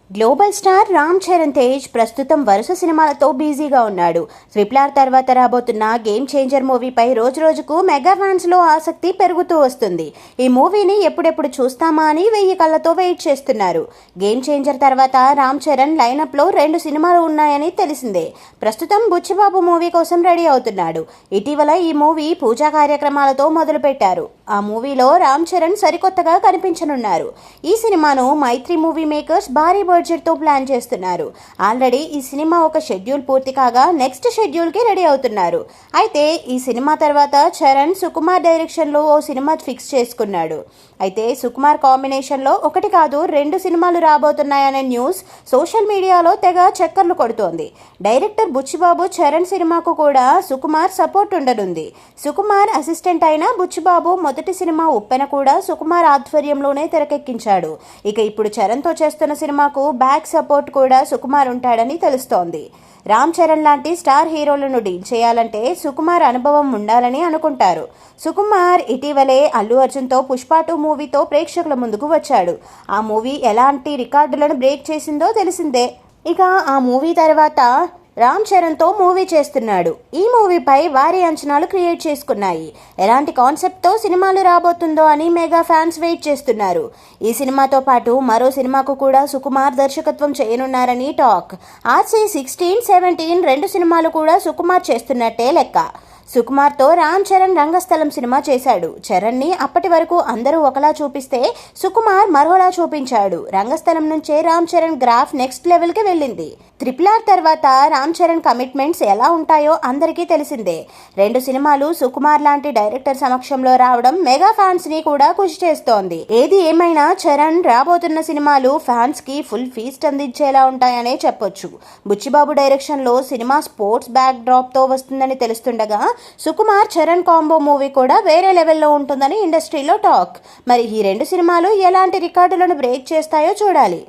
Global star Ram Charan Tej ప్రస్తుతం వరుస సినిమాలతో బిజీగా ఉన్నాడు. RRR తర్వాత రాబోతున్న గేమ్ చేంజర్ మూవీపై రోజురోజుకు మెగా ఫ్యాన్స్ లో ఆసక్తి పెరుగుతూ వస్తుంది. ఈ మూవీని ఎప్పుడెప్పుడు చూస్తామా అని 1000 కళ్ళతో వెయిట్ చేస్తున్నారు. గేమ్ చేంజర్ తర్వాత రామ్ చరణ్ లైనప్ లో 2 సినిమాలు ఉన్నాయని తెలిసిందే. ప్రస్తుతం బుచ్చిబాబు మూవీ కోసం రెడీ అవుతున్నాడు. ఇటీవల ఈ మూవీ పూజా కార్యక్రమాలతో మొదలుపెట్టారు. ఆ మూవీలో రామ్ చరణ్ సరికొత్తగా కనిపించనున్నారు. ఈ సినిమాను మైత్రి మూవీ మేకర్స్ భారీ బడ్జెట్ తో ప్లాన్ చేస్తున్నారు. ఆల్రెడీ ఈ సినిమా ఒక షెడ్యూల్ పూర్తి కాగా నెక్స్ట్ షెడ్యూల్ కి రెడీ అవుతున్నారు. అయితే ఈ సినిమా తర్వాత చరణ్ సుకుమార్ డైరెక్షన్ లో ఓ సినిమా ఫిక్స్ చేసుకున్నాడు. అయితే సుకుమార్ కాంబినేషన్ లో 1 కాదు 2 సినిమాలు రాబోతున్నాయనే న్యూస్ సోషల్ మీడియాలో తెగ చక్కర్లు కొడుతోంది. డైరెక్టర్ బుచ్చిబాబు చరణ్ సినిమాకు కూడా సుకుమార్ సపోర్ట్ ఉండనుంది. సుకుమార్ అసిస్టెంట్ అయిన బుచ్చిబాబు మొదటి సినిమా ఉప్పెన కూడా సుకుమార్ ఆధ్వర్యంలోనే తెరకెక్కించాడు. ఇక ఇప్పుడు చరణ్ తో చేస్తున్న సినిమాకు బ్యాక్ సపోర్ట్ కూడా సుకుమార్ ఉంటాడని తెలుస్తోంది. రామ్ చరణ్ లాంటి స్టార్ హీరోలను డీల్ చేయాలంటే సుకుమార్ అనుభవం ఉండాలని అనుకుంటారు. సుకుమార్ ఇటీవలే అల్లు అర్జున్తో పుష్ప 2 మూవీతో ప్రేక్షకుల ముందుకు వచ్చాడు. ఆ మూవీ ఎలాంటి రికార్డులను బ్రేక్ చేసిందో తెలిసిందే. ఇక ఆ మూవీ తర్వాత రామ్ చరణ్తో మూవీ చేస్తున్నాడు. ఈ మూవీపై భారీ అంచనాలు క్రియేట్ చేసుకున్నాయి. ఎలాంటి కాన్సెప్ట్తో సినిమాలు రాబోతుందో అని మెగా ఫ్యాన్స్ వెయిట్ చేస్తున్నారు. ఈ సినిమాతో పాటు మరో సినిమాకు కూడా సుకుమార్ దర్శకత్వం చేయనున్నారని టాక్. RC 16, 17 2 సినిమాలు కూడా సుకుమార్ చేస్తున్నట్టే లెక్క. సుకుమార్తో రామ్ చరణ్ రంగస్థలం సినిమా చేశాడు. చరణ్ని అప్పటి వరకు అందరూ ఒకలా చూపిస్తే సుకుమార్ మరోలా చూపించాడు. రంగస్థలం నుంచే రామ్ చరణ్ గ్రాఫ్ నెక్స్ట్ లెవెల్కి వెళ్ళింది. RRR తర్వాత రామ్ చరణ్ కమిట్మెంట్స్ ఎలా ఉంటాయో అందరికీ తెలిసిందే. 2 సినిమాలు సుకుమార్ లాంటి డైరెక్టర్ సమక్షంలో రావడం మెగా ఫ్యాన్స్ ని కూడా ఖుషి చేస్తోంది. ఏది ఏమైనా చరణ్ రాబోతున్న సినిమాలు ఫ్యాన్స్ కి ఫుల్ ఫీస్ట్ అందించేలా ఉంటాయనే చెప్పొచ్చు. బుచ్చిబాబు డైరెక్షన్ లో సినిమా స్పోర్ట్స్ బ్యాక్ డ్రాప్ తో వస్తుందని తెలుస్తుండగా సుకుమార్ చరణ్ కాంబో మూవీ కూడా వేరే లెవెల్లో ఉంటుందని ఇండస్ట్రీలో టాక్. మరి ఈ 2 సినిమాలు ఎలాంటి రికార్డులను బ్రేక్ చేస్తాయో చూడాలి.